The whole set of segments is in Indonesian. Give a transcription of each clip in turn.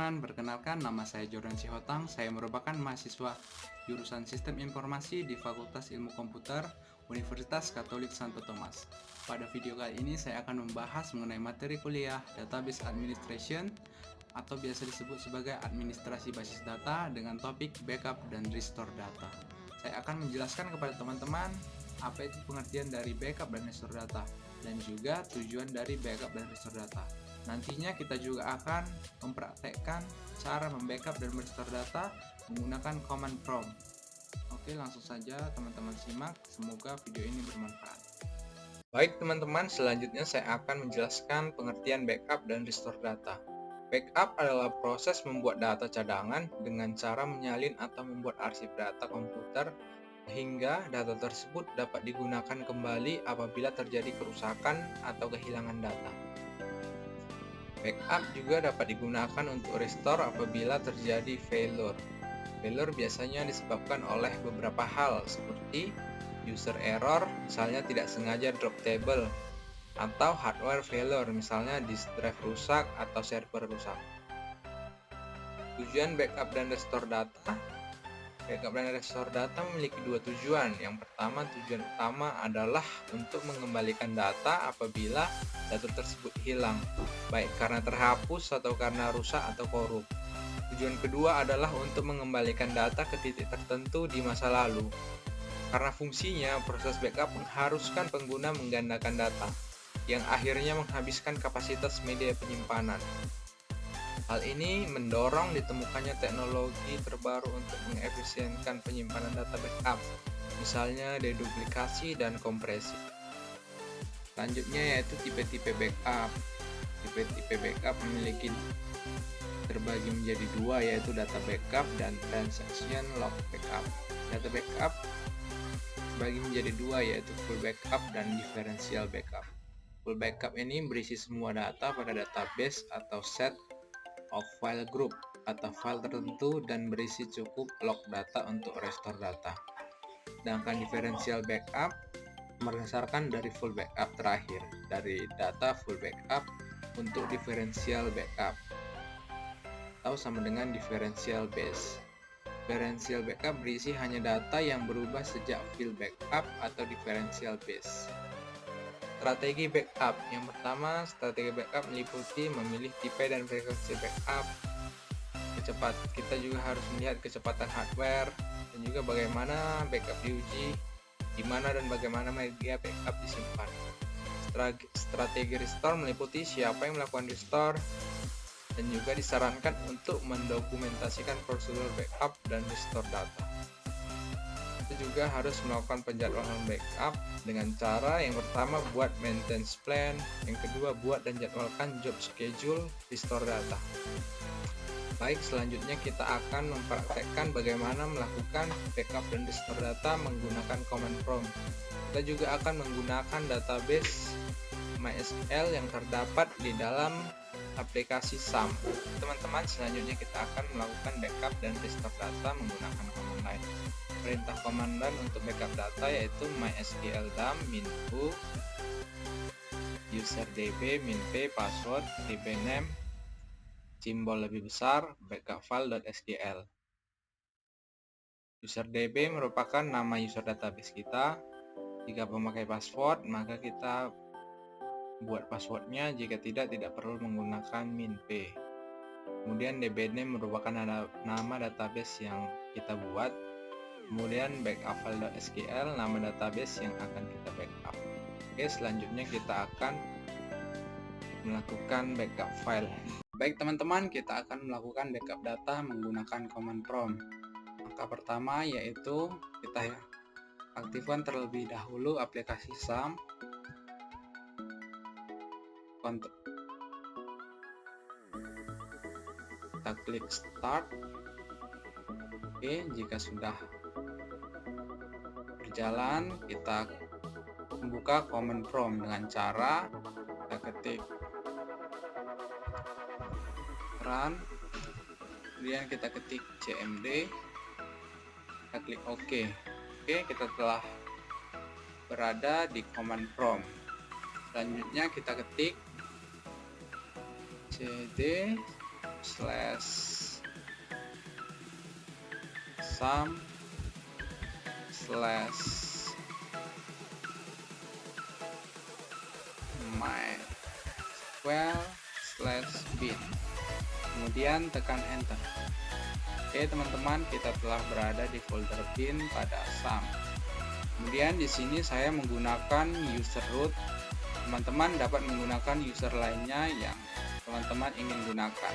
teman-teman, perkenalkan nama saya Jordan Sihotang. Saya merupakan mahasiswa jurusan Sistem Informasi di Fakultas Ilmu Komputer Universitas Katolik Santo Thomas. Pada video kali ini saya akan membahas mengenai materi kuliah Database Administration atau biasa disebut sebagai administrasi basis data dengan topik backup dan restore data. Saya akan menjelaskan kepada teman-teman apa itu pengertian dari backup dan restore data dan juga tujuan dari backup dan restore data. Nantinya kita juga akan mempraktekkan cara membackup dan merestore data menggunakan command prompt. Oke, langsung saja teman-teman simak, semoga video ini bermanfaat. Baik teman-teman, selanjutnya saya akan menjelaskan pengertian backup dan restore data. Backup adalah proses membuat data cadangan dengan cara menyalin atau membuat arsip data komputer sehingga data tersebut dapat digunakan kembali apabila terjadi kerusakan atau kehilangan data. Backup juga dapat digunakan untuk restore apabila terjadi failure. Failure biasanya disebabkan oleh beberapa hal seperti user error, misalnya tidak sengaja drop table, atau hardware failure, misalnya disk drive rusak atau server rusak. Tujuan backup dan restore data. Backup dan restore data memiliki dua tujuan. Yang pertama, tujuan utama adalah untuk mengembalikan data apabila data tersebut hilang, baik karena terhapus atau karena rusak atau korup. Tujuan kedua adalah untuk mengembalikan data ke titik tertentu di masa lalu. Karena fungsinya, proses backup mengharuskan pengguna menggandakan data, yang akhirnya menghabiskan kapasitas media penyimpanan. Hal ini mendorong ditemukannya teknologi terbaru untuk mengefisienkan penyimpanan data backup, misalnya deduplikasi dan kompresi. Selanjutnya yaitu tipe-tipe backup. Tipe-tipe backup memiliki terbagi menjadi dua, yaitu data backup dan transaction log backup. Data backup terbagi menjadi dua, yaitu full backup dan differential backup. Full backup ini berisi semua data pada database atau set of file group atau file tertentu dan berisi cukup log data untuk restore data. Sedangkan differential backup berdasarkan dari full backup terakhir, dari data full backup untuk differential backup, atau sama dengan differential base. Differential backup berisi hanya data yang berubah sejak full backup atau differential base. Strategi backup. Yang pertama, strategi backup meliputi memilih tipe dan frekuensi backup. Kita juga harus melihat kecepatan hardware dan juga bagaimana backup diuji, di mana dan bagaimana media backup disimpan. Strategi restore meliputi siapa yang melakukan restore dan juga disarankan untuk mendokumentasikan prosedur backup dan restore data. Kita juga harus melakukan penjadwalan backup dengan cara yang pertama buat maintenance plan, yang kedua buat dan jadwalkan job schedule restore data. Baik, selanjutnya kita akan mempraktekkan bagaimana melakukan backup dan restore data menggunakan command prompt. Kita juga akan menggunakan database MySQL yang terdapat di dalam aplikasi SAM. Teman-teman, selanjutnya kita akan melakukan backup dan restore data menggunakan command line. Perintah komandan untuk backup data yaitu mysql dump minfo userdb minp password dbname simbol lebih besar backup file.sql. Userdb merupakan nama user database kita. Jika memakai password, maka kita buat passwordnya, jika tidak perlu menggunakan minp. Kemudian dbname merupakan nama database yang kita buat. Kemudian backup file.sql, nama database yang akan kita backup. Oke, selanjutnya kita akan melakukan backup file. Baik teman-teman, kita akan melakukan backup data menggunakan command prompt. Langkah pertama yaitu kita aktifkan terlebih dahulu aplikasi SAM. Kita klik start. Oke, jika sudah berjalan, kita membuka command prompt dengan cara kita ketik run, kemudian kita ketik cmd, kita klik OK. Oke, kita telah berada di command prompt. Selanjutnya kita ketik cd slash sum slash mysql slash bin, kemudian tekan enter. Oke teman-teman, kita telah berada di folder bin pada sum. Kemudian di sini saya menggunakan user root. Teman-teman dapat menggunakan user lainnya yang teman-teman ingin gunakan.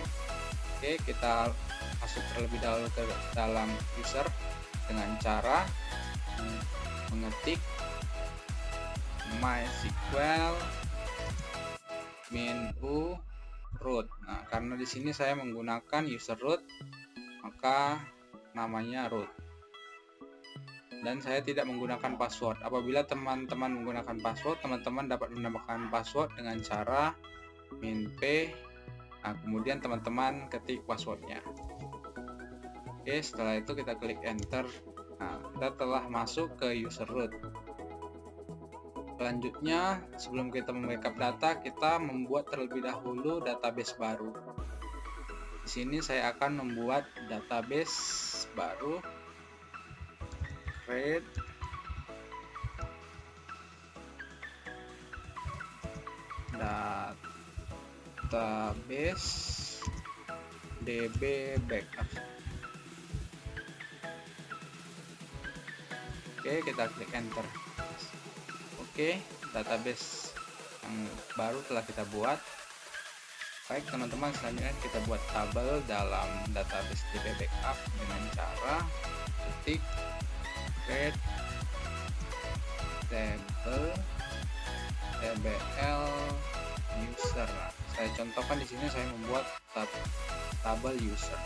Oke, kita masuk terlebih dahulu ke dalam user dengan cara mengetik mysql min u root. Nah, karena di sini saya menggunakan user root, maka namanya root. Dan saya tidak menggunakan password. Apabila teman-teman menggunakan password, teman-teman dapat menambahkan password dengan cara min p. Nah, kemudian teman-teman ketik passwordnya. Oke, setelah itu kita klik enter. Nah, kita telah masuk ke user root. Selanjutnya, sebelum kita membackup data, kita membuat terlebih dahulu database baru. Di sini saya akan membuat database baru. Create database db backup. Oke, kita klik enter. Oke, database yang baru telah kita buat. Baik teman-teman, selanjutnya kita buat tabel dalam database db backup dengan cara ketik create table tbl user. Saya contohkan di sini, saya membuat tabel user.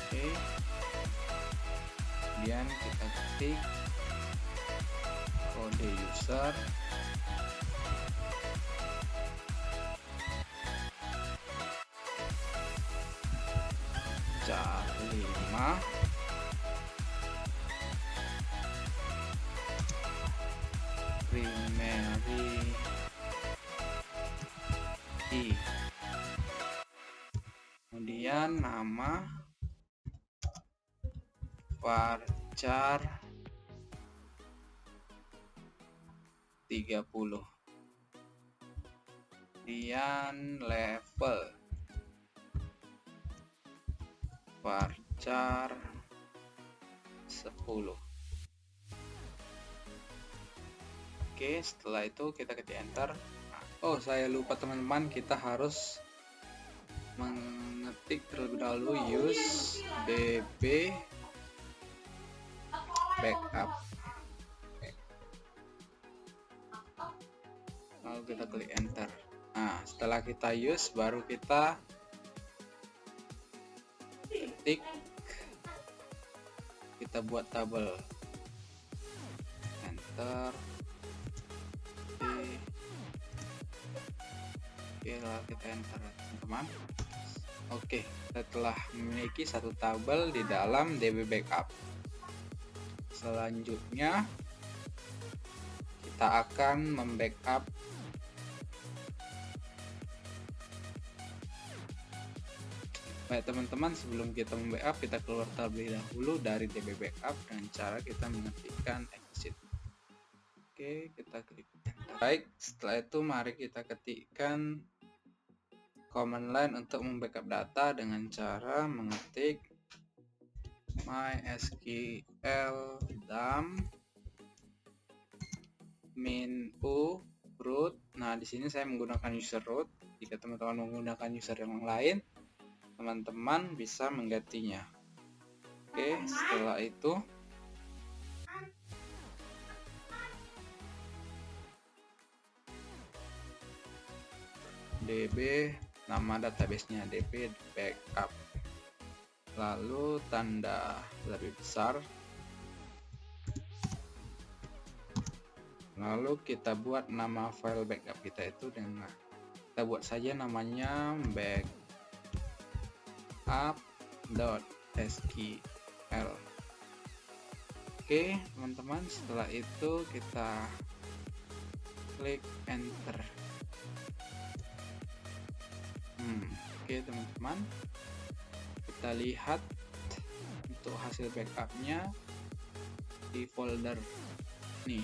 Oke, kemudian kita ketik kode user, jar 5 primary key, kemudian nama varchar 30, kemudian level varchar 10. Oke, setelah itu kita ketik enter. Oh, saya lupa teman-teman, kita harus mengetik terlebih dahulu use db backup. Lalu kita klik enter. Nah, setelah kita use, baru kita ketik, kita buat tabel, enter. Oke, lalu kita enter teman-teman. Oke, kita telah memiliki satu tabel di dalam db backup. Selanjutnya kita akan membackup baik teman-teman. Sebelum kita membackup, kita keluar terlebih dahulu dari db backup dengan cara kita mengetikkan exit. Oke, kita klik enter. Baik, setelah itu mari kita ketikkan command line untuk membackup data dengan cara mengetik mysql dump min u root. Nah, di sini saya menggunakan user root. Jika teman-teman menggunakan user yang lain, teman-teman bisa menggantinya. Oke, setelah itu db, nama databasenya db backup, lalu tanda lebih besar, lalu kita buat nama file backup kita itu dengan kita buat saja namanya backup.sql. Oke teman-teman, setelah itu kita klik enter. Oke teman-teman, kita lihat untuk hasil backupnya di folder nih,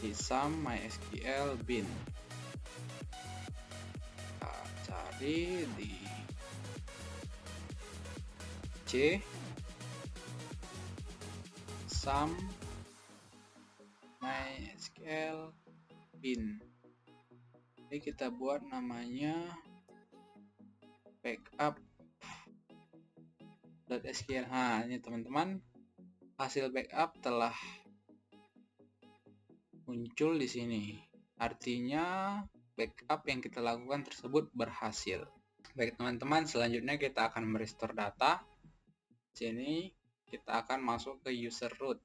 di sum mysql bin. Kita cari di C sum mysql bin. Ini kita buat namanya backup.sql. Nah, ini teman-teman, hasil backup telah muncul di sini. Artinya backup yang kita lakukan tersebut berhasil. Baik teman-teman, selanjutnya kita akan merestore data. Sini kita akan masuk ke user root.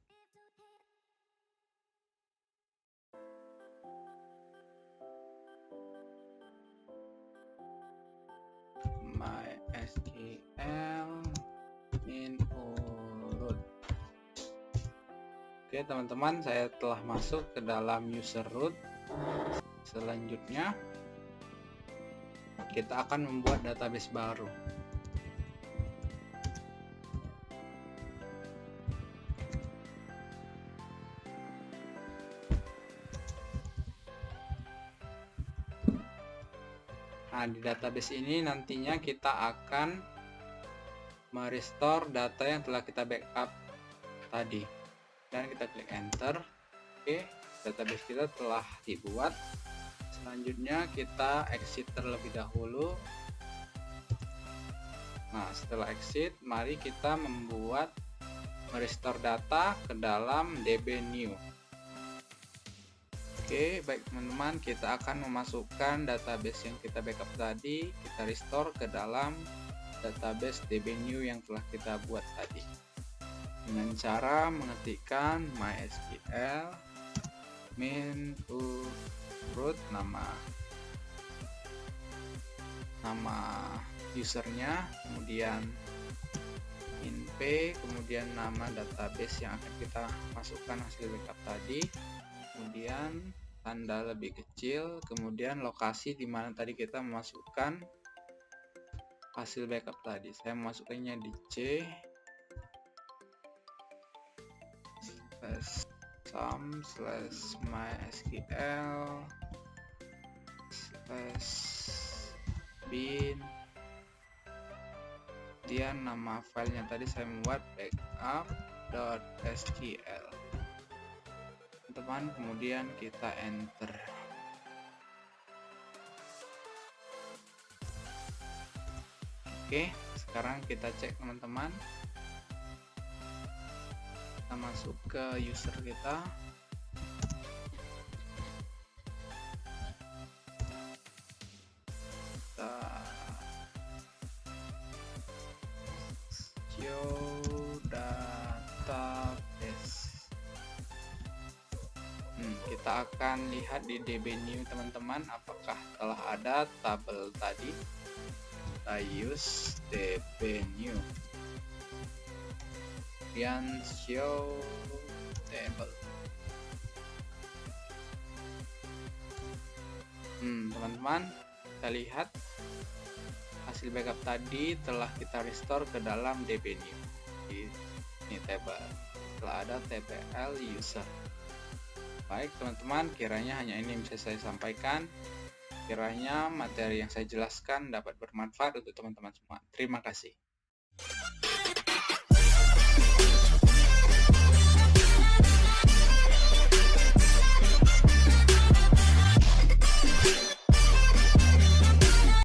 mysql min root. Oke teman-teman, saya telah masuk ke dalam user root. Selanjutnya kita akan membuat database baru. Nah, di database ini nantinya kita akan merestore data yang telah kita backup tadi. Dan kita klik enter. Oke, database kita telah dibuat. Selanjutnya kita exit terlebih dahulu. Nah, setelah exit, mari kita merestore data ke dalam dbnew. Oke, baik teman-teman, kita akan memasukkan database yang kita backup tadi, kita restore ke dalam database dbnew yang telah kita buat tadi. Dengan cara mengetikkan mysql min root, nama usernya, kemudian min p, kemudian nama database yang akan kita masukkan hasil backup tadi, kemudian tanda lebih kecil, kemudian lokasi di mana tadi kita memasukkan hasil backup tadi. Saya memasukkannya di C sum /mysql bin, kemudian nama filenya tadi saya membuat backup.sql. Teman, kemudian kita enter. Oke, sekarang kita cek teman-teman. Kita masuk ke user kita. Kita show database. Kita akan lihat di dbnew teman-teman, apakah telah ada tabel tadi. Kita use dbnew, kemudian show table. Teman-teman, kita lihat hasil backup tadi telah kita restore ke dalam dbnew. Ini table, telah ada tbl user. Baik teman-teman, kiranya hanya ini yang bisa saya sampaikan. Kiranya materi yang saya jelaskan dapat bermanfaat untuk teman-teman semua. Terima kasih.